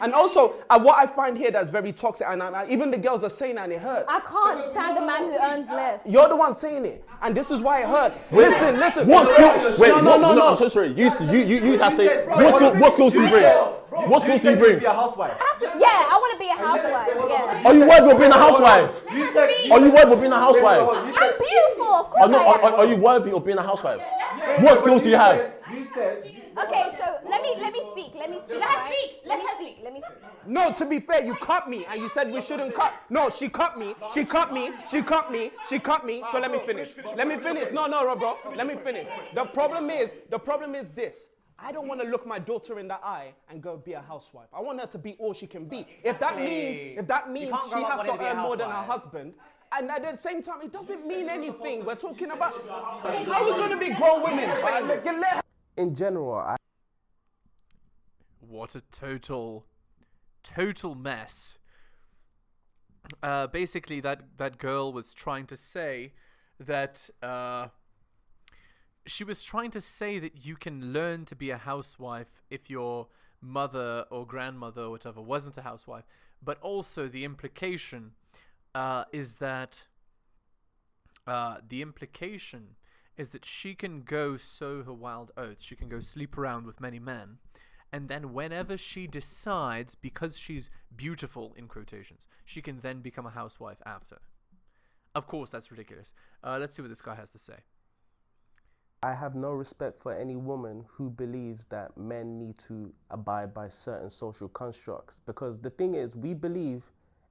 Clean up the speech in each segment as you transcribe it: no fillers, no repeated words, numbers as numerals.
And also, what I find here that's very toxic, and even the girls are saying that and it hurts. I can't stand a man who earns less. You're the one saying it, and this is why it hurts. Listen. What skills? Wait, no. I'm so sorry. You that say. What skills do you bring? What skills do you bring? Be a housewife. Yeah, I want to be a housewife. Yeah. Are you worried about being a housewife? Are you worried about being a housewife? I'm beautiful, of course I am. Are you worthy of being a housewife? What skills do you have? You said. Okay, so let me speak. Let me speak. Let me speak. No, to be fair, you cut me, and you said we shouldn't cut. No, she cut me. So let me finish. No, bro. Let me finish. The problem is this. I don't want to look my daughter in the eye and go be a housewife. I want her to be all she can be. If that means she has to earn more than her husband, and at the same time, it doesn't mean anything. We're talking about how we're going to be grown women. In general, What a total mess. Basically, that girl was trying to say that she was trying to say that you can learn to be a housewife if your mother or grandmother or whatever wasn't a housewife, but also the implication is that she can go sow her wild oats. She can go sleep around with many men. And then whenever she decides, because she's beautiful, in quotations, she can then become a housewife after. Of course, that's ridiculous. Let's see what this guy has to say. I have no respect for any woman who believes that men need to abide by certain social constructs. Because the thing is, we believe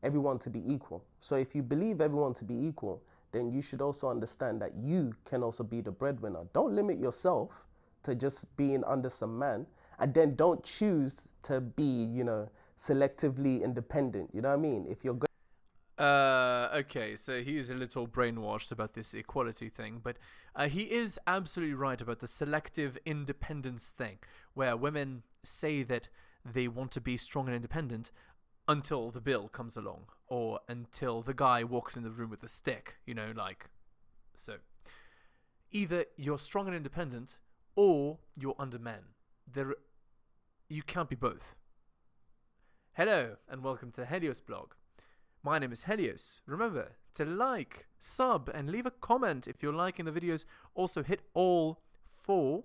everyone to be equal. So if you believe everyone to be equal, then you should also understand that you can also be the breadwinner. Don't limit yourself to just being under some man, and then don't choose to be, selectively independent. You know what I mean? If you're okay, so he's a little brainwashed about this equality thing, but he is absolutely right about the selective independence thing, where women say that they want to be strong and independent until the bill comes along, or until the guy walks in the room with a stick, so either you're strong and independent, or you're under men. You can't be both. Hello, and welcome to heliosblog. My name is Helios. Remember to like, sub, and leave a comment if you're liking the videos. Also hit all 4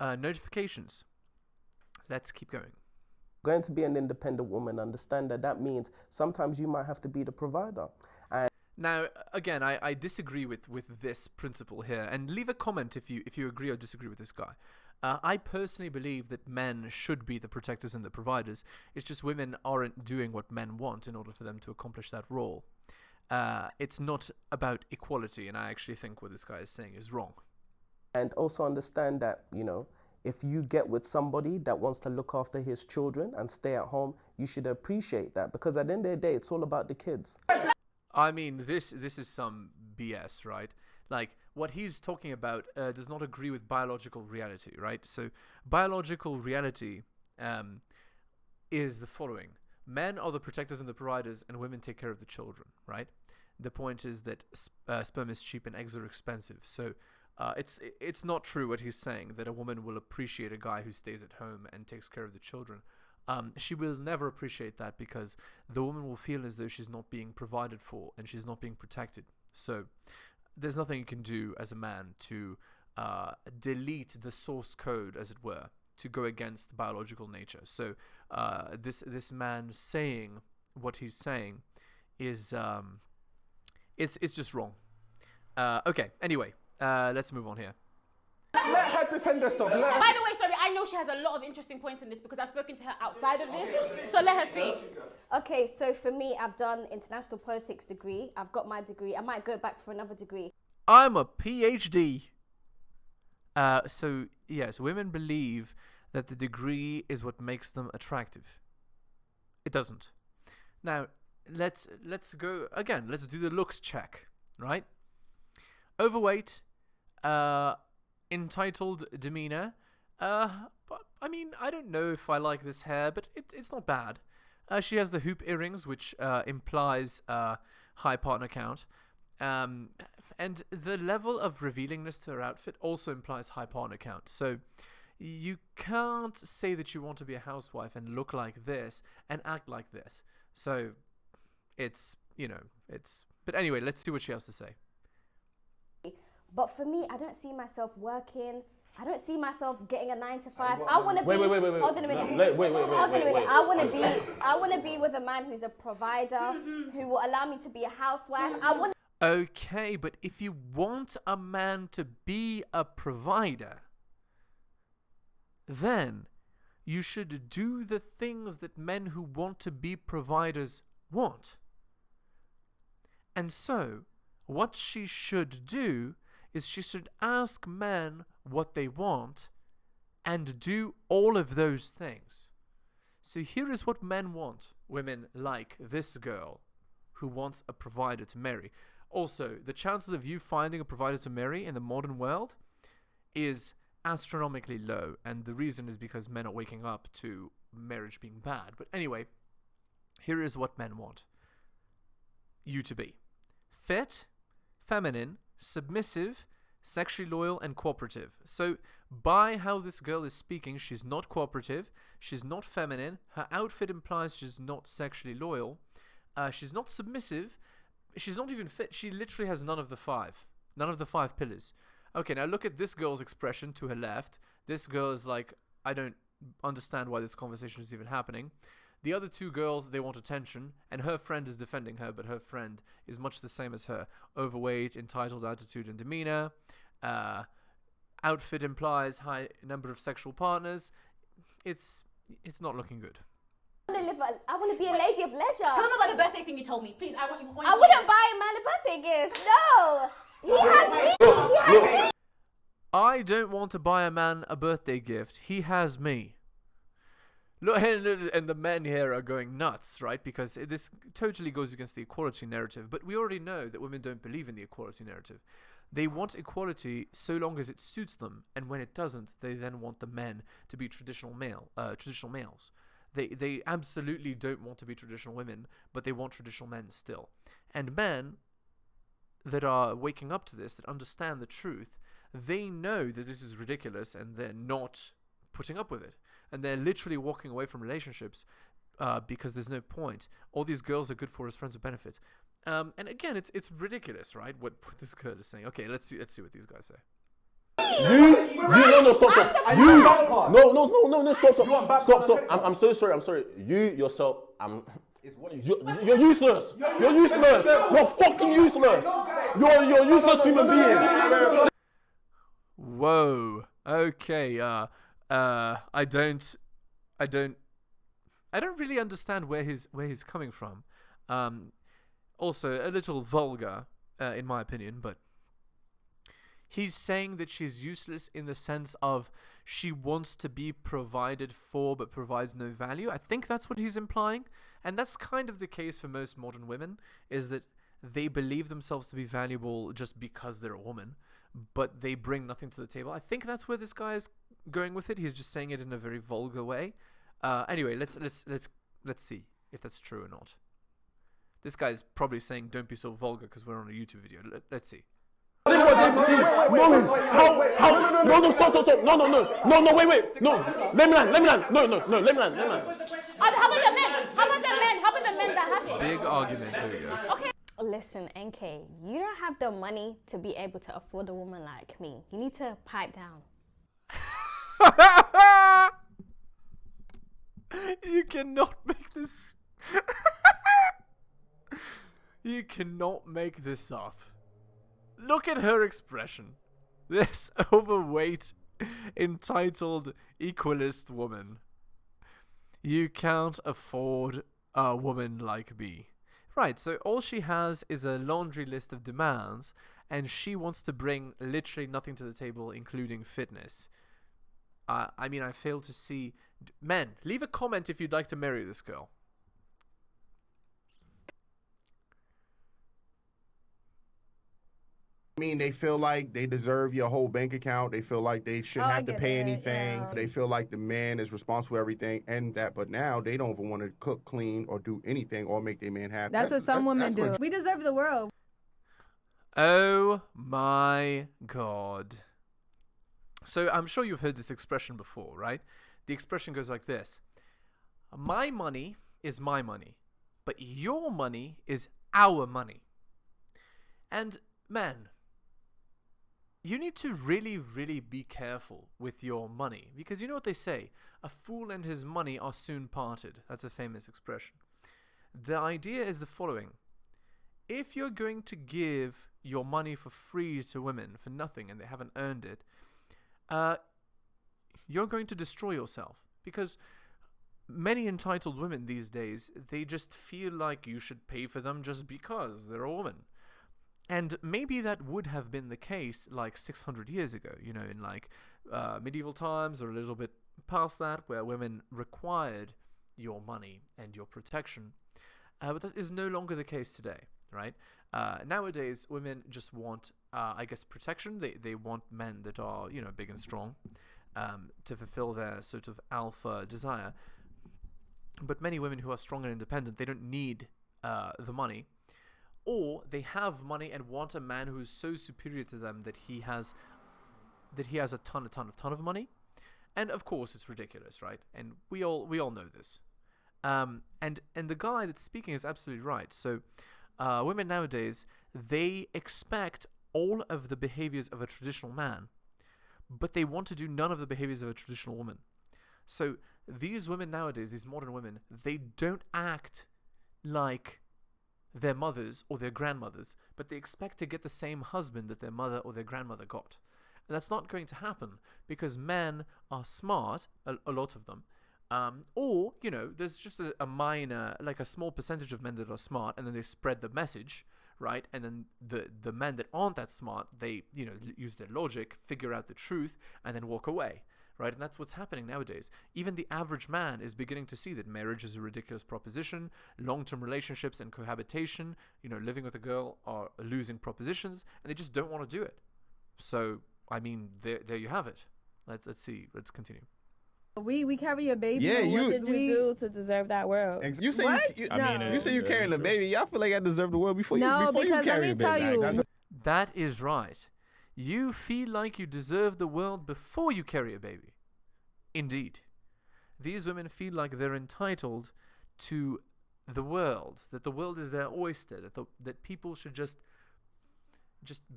notifications. Let's keep going. Going to be an independent woman, understand that means sometimes you might have to be the provider. And now, again, I disagree with this principle here, and leave a comment if you agree or disagree with this guy. I personally believe that men should be the protectors and the providers. It's just women aren't doing what men want in order for them to accomplish that role. It's not about equality, and I actually think what this guy is saying is wrong. And also understand that, if you get with somebody that wants to look after his children and stay at home, you should appreciate that, because at the end of the day, it's all about the kids. I mean, this is some BS, right? Like, what he's talking about does not agree with biological reality, right? So, biological reality is the following. Men are the protectors and the providers, and women take care of the children, right? The point is that sperm is cheap and eggs are expensive. So, it's not true what he's saying, that a woman will appreciate a guy who stays at home and takes care of the children. She will never appreciate that, because the woman will feel as though she's not being provided for and she's not being protected. So there's nothing you can do as a man to delete the source code, as it were, to go against biological nature. So this man saying what he's saying is it's just wrong. Okay, anyway, let's move on here. Let her defend herself. By the way, sorry, I know she has a lot of interesting points in this because I've spoken to her outside of this. So let her speak. Okay, so for me, I've done international politics degree. I've got my degree. I might go back for another degree. I'm a PhD. So yes, women believe that the degree is what makes them attractive. It doesn't. Now, let's go again. Let's do the looks check, right? Overweight, entitled demeanor. But I mean, I don't know if I like this hair, but it's not bad. She has the hoop earrings, which implies high partner count. And the level of revealingness to her outfit also implies high partner count. So, you can't say that you want to be a housewife and look like this and act like this. So it's, but anyway, let's see what she has to say. But for me, I don't see myself working. I don't see myself getting a 9 to 5. I want to be. Wait. Hold on a minute. Wait. I want to be with a man who's a provider, who will allow me to be a housewife. Okay, but if you want a man to be a provider, then you should do the things that men who want to be providers want. And so, what she should do is she should ask men what they want and do all of those things. So here is what men want. Women like this girl who wants a provider to marry. Also, the chances of you finding a provider to marry in the modern world is astronomically low, and the reason is because men are waking up to marriage being bad. But anyway, here is what men want you to be: fit, feminine, submissive, sexually loyal, and cooperative. So by how this girl is speaking, she's not cooperative, she's not feminine, her outfit implies she's not sexually loyal, she's not submissive, she's not even fit. She literally has none of the five pillars. Okay, now look at this girl's expression to her left. This girl is like, I don't understand why this conversation is even happening. The other two girls, they want attention, and her friend is defending her, but her friend is much the same as her. Overweight, entitled attitude and demeanor. Outfit implies high number of sexual partners. It's not looking good. I want to be a lady of leisure. Tell me about the birthday thing you told me, please. I wouldn't buy a man a birthday gift. No, he has me. I don't want to buy a man a birthday gift. He has me. Look, and the men here are going nuts, right? Because this totally goes against the equality narrative. But we already know that women don't believe in the equality narrative. They want equality so long as it suits them, and when it doesn't, they then want the men to be traditional males. They absolutely don't want to be traditional women, but they want traditional men still. And men that are waking up to this, that understand the truth, they know that this is ridiculous, and they're not putting up with it. And they're literally walking away from relationships because there's no point. All these girls are good for as friends with benefits. And again, it's ridiculous, right? What this girl is saying. Okay, let's see what these guys say. Stop. I'm so sorry. You yourself, you're useless. You're useless. You're fucking useless. You're a useless human being. Whoa. Okay. I don't really understand where he's coming from. Also a little vulgar, in my opinion, but he's saying that she's useless in the sense of she wants to be provided for but provides no value. I think that's what he's implying, and that's kind of the case for most modern women, is that they believe themselves to be valuable just because they're a woman, but they bring nothing to the table. I think that's where this guy is going with it. He's just saying it in a very vulgar way. Anyway, let's see if that's true or not. This guy's probably saying don't be so vulgar because we're on a YouTube video. Let's see. Wait. Let me land. No, let me land. How about the men that have it? Big argument. Here we go. Okay. Listen, NK, you don't have the money to be able to afford a woman like me. You need to pipe down. You cannot make this. You cannot make this up. Look at her expression. This overweight, entitled, equalist woman. You can't afford a woman like me. Right, so all she has is a laundry list of demands, and she wants to bring literally nothing to the table, including fitness. I mean, I fail to see... Men, leave a comment if you'd like to marry this girl. I mean, they feel like they deserve your whole bank account. They feel like they shouldn't have to pay anything. Yeah. They feel like the man is responsible for everything and that. But now they don't even want to cook, clean, or do anything or make their man happy. That's what some women do. We deserve the world. Oh my God. So I'm sure you've heard this expression before, right? The expression goes like this: my money is my money, but your money is our money. And man, you need to really, really be careful with your money, because you know what they say, a fool and his money are soon parted. That's a famous expression. The idea is the following: if you're going to give your money for free to women for nothing and they haven't earned it, you're going to destroy yourself, because many entitled women these days, they just feel like you should pay for them just because they're a woman. And maybe that would have been the case like 600 years ago, you know, in like medieval times or a little bit past that, where women required your money and your protection. But that is no longer the case today, right? Nowadays, women just want, I guess, protection. They want men that are, you know, big and strong to fulfill their sort of alpha desire. But many women who are strong and independent, they don't need the money. Or they have money and want a man who is so superior to them that he has a ton of money. And of course it's ridiculous, right? And we all know this. And the guy that's speaking is absolutely right. So women nowadays, they expect all of the behaviors of a traditional man, but they want to do none of the behaviors of a traditional woman. So these women nowadays, these modern women, they don't act like their mothers or their grandmothers, but they expect to get the same husband that their mother or their grandmother got. And that's not going to happen, because men are smart, a lot of them, or, you know, there's just a minor, like a small percentage of men that are smart, and then they spread the message, right? And then the men that aren't that smart, they, you know, use their logic, figure out the truth, and then walk away. Right, and that's what's happening nowadays. Even the average man is beginning to see that marriage is a ridiculous proposition. Long-term relationships and cohabitation, you know, living with a girl, are losing propositions, and they just don't want to do it. So, I mean, there you have it. Let's see. Let's continue. We carry a baby. Yeah, what did we do to deserve that world? You say you say you're carrying a baby. I feel like I deserve the world before you carry a baby. Tell you. That is right. You feel like you deserve the world before you carry a baby. Indeed. These women feel like they're entitled to the world, that the world is their oyster, that people should just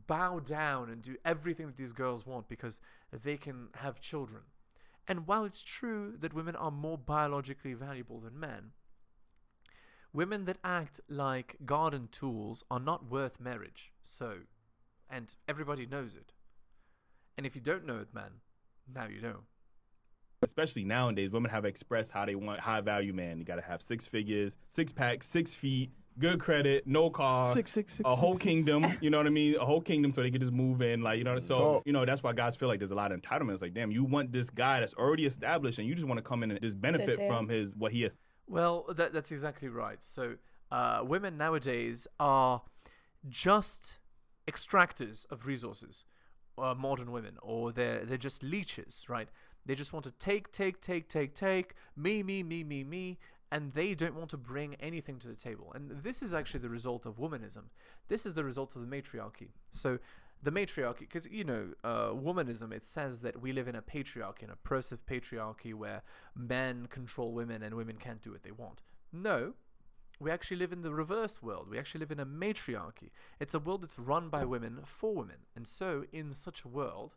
bow down and do everything that these girls want because they can have children. And while it's true that women are more biologically valuable than men, women that act like garden tools are not worth marriage. So, and everybody knows it. And if you don't know it, man, now you know. Especially nowadays, women have expressed how they want high value man. You got to have 6 figures, 6 pack, 6 feet, good credit, no car, a whole kingdom. You know what I mean? A whole kingdom, so they could just move in. Like, you know, so you know that's why guys feel like there's a lot of entitlement. It's like, damn, you want this guy that's already established, and you just want to come in and just benefit from what he has. Well, that's exactly right. So women nowadays are just extractors of resources, modern women, or they're just leeches, right? They just want to take, me, and they don't want to bring anything to the table. And this is actually the result of womanism. This is the result of the matriarchy. So the matriarchy, because, you know, womanism, it says that we live in a patriarchy, an oppressive patriarchy where men control women and women can't do what they want. No, we actually live in the reverse world. We actually live in a matriarchy. It's a world that's run by women for women. And so in such a world,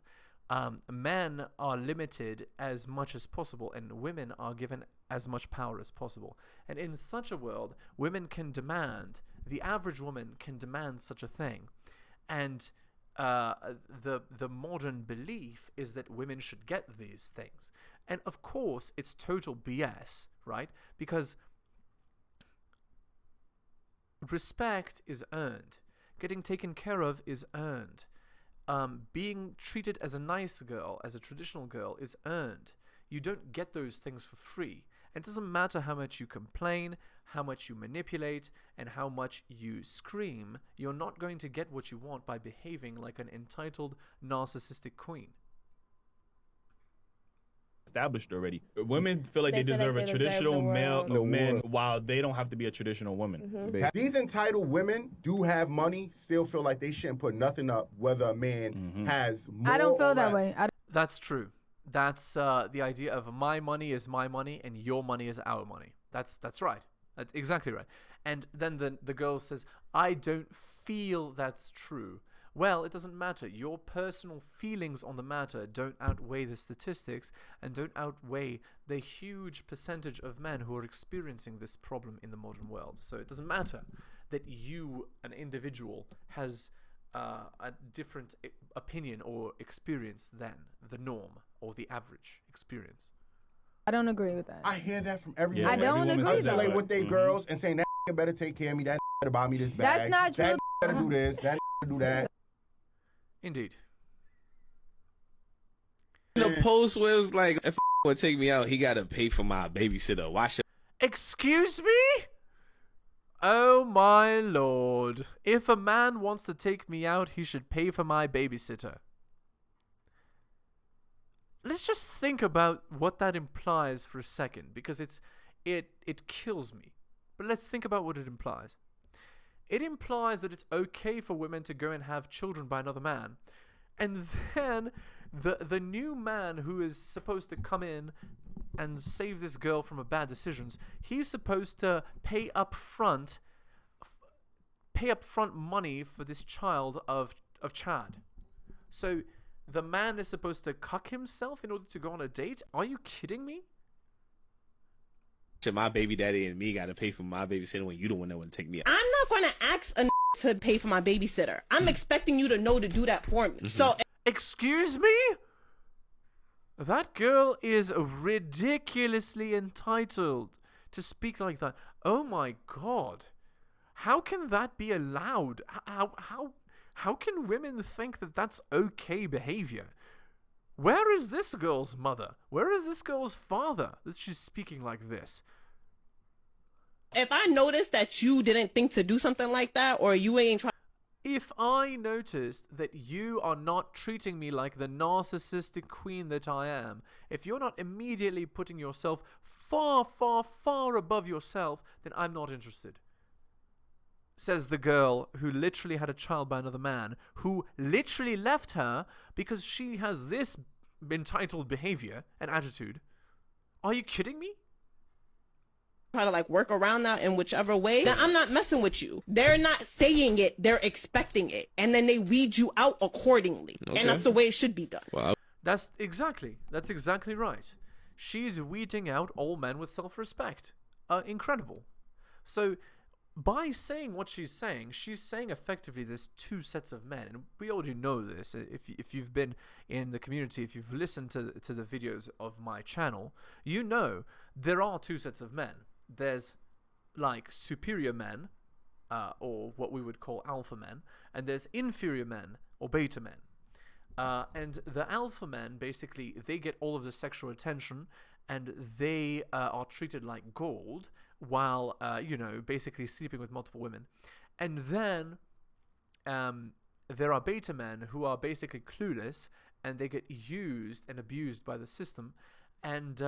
men are limited as much as possible and women are given as much power as possible. And in such a world, women can demand, the average woman can demand such a thing. And the modern belief is that women should get these things. And of course, it's total BS, right? Because respect is earned. Getting taken care of is earned. Being treated as a nice girl, as a traditional girl, is earned. You don't get those things for free. It doesn't matter how much you complain, how much you manipulate, and how much you scream. You're not going to get what you want by behaving like an entitled, narcissistic queen. Established already. Women feel like they deserve a traditional male man, while they don't have to be a traditional woman. Mm-hmm. These entitled women do have money, still feel like they shouldn't put nothing up, whether a man has more. I don't feel or that less. way. That's true. That's the idea of my money is my money and your money is our money. That's right. That's exactly right. And then the girl says, I don't feel that's true. Well, it doesn't matter. Your personal feelings on the matter don't outweigh the statistics and don't outweigh the huge percentage of men who are experiencing this problem in the modern world. So it doesn't matter that you, an individual, has a different opinion or experience than the norm or the average experience. I don't agree with that. I hear that from every Yeah, I woman. don't every woman agree says that, though. Isolate but- with their girls and saying that better take care of me, that better buy me this That's bag. not true. That better do this, that better do that. Indeed. The post where it was like, if would take me out, he gotta pay for my babysitter. Why should Excuse me? Oh my lord. If a man wants to take me out, he should pay for my babysitter. Let's just think about what that implies for a second, because it kills me. But let's think about what it implies. It implies that it's okay for women to go and have children by another man, and then the new man who is supposed to come in and save this girl from her bad decisions, he's supposed to pay up front money for this child of Chad. So the man is supposed to cuck himself in order to go on a date? Are you kidding me? my baby daddy and me gotta pay for my babysitter when you the one that would take me out? I'm not going to ask a to pay for my babysitter. I'm expecting you to know to do that for me. So Excuse me? That girl is ridiculously entitled to speak like that. Oh my god. How can that be allowed? How can women think that that's okay behavior? Where is this girl's mother? Where is this girl's father that she's speaking like this? if I notice that you didn't think to do something like that, or you ain't trying. If I noticed that you are not treating me like the narcissistic queen that I am, if you're not immediately putting yourself far, far, far above yourself, then I'm not interested. Says the girl who literally had a child by another man, who literally left her because she has this entitled behavior and attitude. Are you kidding me? Try to like work around that in whichever way, then I'm not messing with you. They're not saying it, they're expecting it, and then they weed you out accordingly. Okay. And that's the way it should be done. Well, That's exactly right. She's weeding out all men with self-respect. Incredible. So by saying what she's saying effectively there's two sets of men, and we already know this. If you've been in the community, if you've listened to the videos of my channel, you know there are two sets of men. There's like superior men, or what we would call alpha men, and there's inferior men or beta men. And the alpha men, basically, they get all of the sexual attention, and they are treated like gold, while, basically sleeping with multiple women. And then there are beta men who are basically clueless, and they get used and abused by the system. And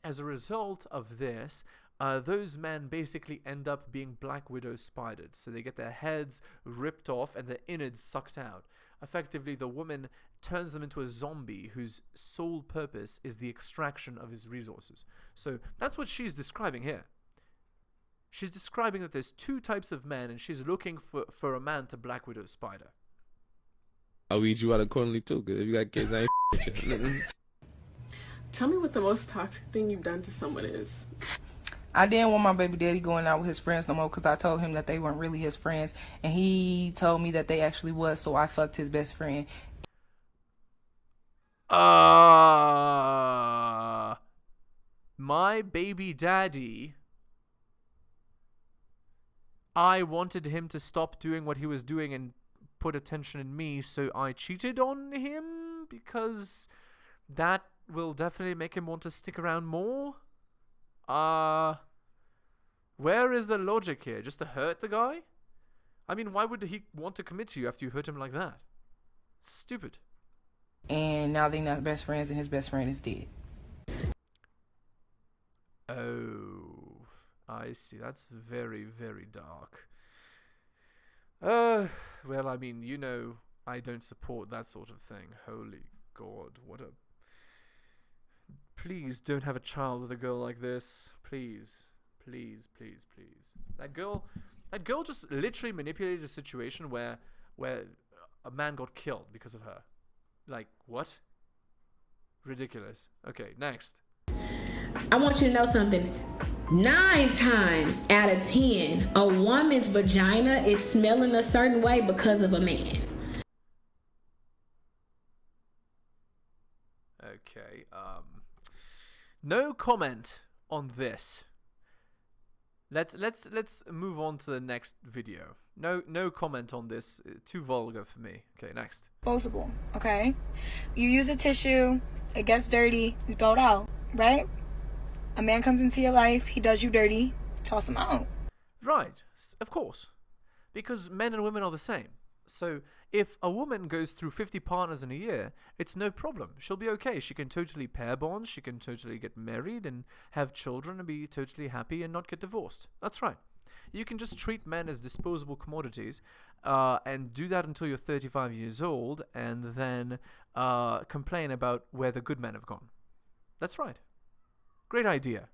as a result of this, those men basically end up being Black Widow spidered. So they get their heads ripped off and their innards sucked out. Effectively, the woman turns them into a zombie whose sole purpose is the extraction of his resources. So that's what she's describing here. She's describing that there's two types of men, and she's looking for a man to Black Widow spider. I'll weed you out accordingly too, because if you got kids, I ain't with you. Tell me what the most toxic thing you've done to someone is. I didn't want my baby daddy going out with his friends no more because I told him that they weren't really his friends, and he told me that they actually was, so I fucked his best friend. My baby daddy, I wanted him to stop doing what he was doing and put attention in me, so I cheated on him because that will definitely make him want to stick around more. Where is the logic here? Just to hurt the guy? I mean, why would he want to commit to you after you hurt him like that? It's stupid. And now they're not best friends, and his best friend is dead. Oh, I see. That's very, very dark. Well, I mean, I don't support that sort of thing. Holy God, what a please don't have a child with a girl like this. Please. Please, please, please. That girl just literally manipulated a situation where a man got killed because of her. Like, what? Ridiculous. Okay, next. I want you to know something. 9 times out of 10, a woman's vagina is smelling a certain way because of a man. Okay, no comment on this. Let's move on to the next video. No comment on this. Too vulgar for me. Okay, next. Disposable, okay? You use a tissue, it gets dirty, you throw it out, right? A man comes into your life, he does you dirty, toss him out. Right, of course. Because men and women are the same. So if a woman goes through 50 partners in a year, it's no problem. She'll be okay. She can totally pair bond, she can totally get married and have children and be totally happy and not get divorced. That's right. You can just treat men as disposable commodities and do that until you're 35 years old and then complain about where the good men have gone. That's right. Great idea.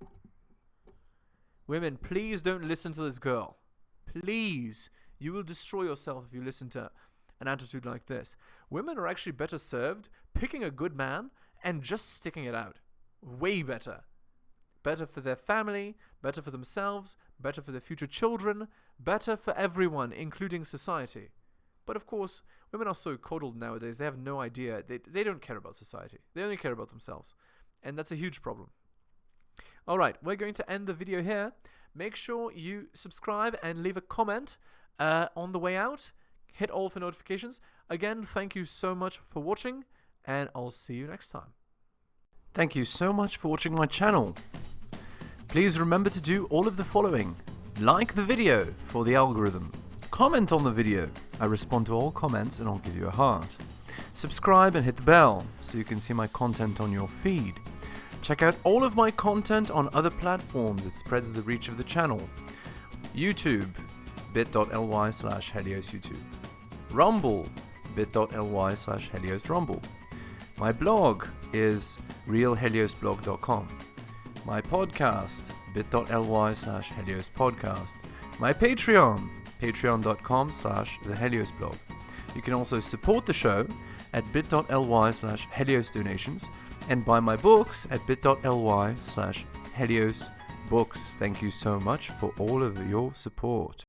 Women, please don't listen to this girl. Please. You will destroy yourself if you listen to an attitude like this. Women are actually better served picking a good man and just sticking it out. Way better. Better for their family, better for themselves, better for their future children, better for everyone, including society. But of course, women are so coddled nowadays, they have no idea. They don't care about society. They only care about themselves. And that's a huge problem. Alright, we're going to end the video here. Make sure you subscribe and leave a comment on the way out. Hit all for notifications. Again, thank you so much for watching, and I'll see you next time. Thank you so much for watching my channel. Please remember to do all of the following. Like the video for the algorithm. Comment on the video. I respond to all comments and I'll give you a heart. Subscribe and hit the bell so you can see my content on your feed. Check out all of my content on other platforms. It spreads the reach of the channel. YouTube, bit.ly/heliosyoutube. Rumble, bit.ly/heliosrumble. My blog is realheliosblog.com. My podcast, bit.ly/heliospodcast. My Patreon, patreon.com/theheliosblog. You can also support the show at bit.ly/heliosdonations and buy my books at bit.ly/heliosbooks. Thank you so much for all of your support.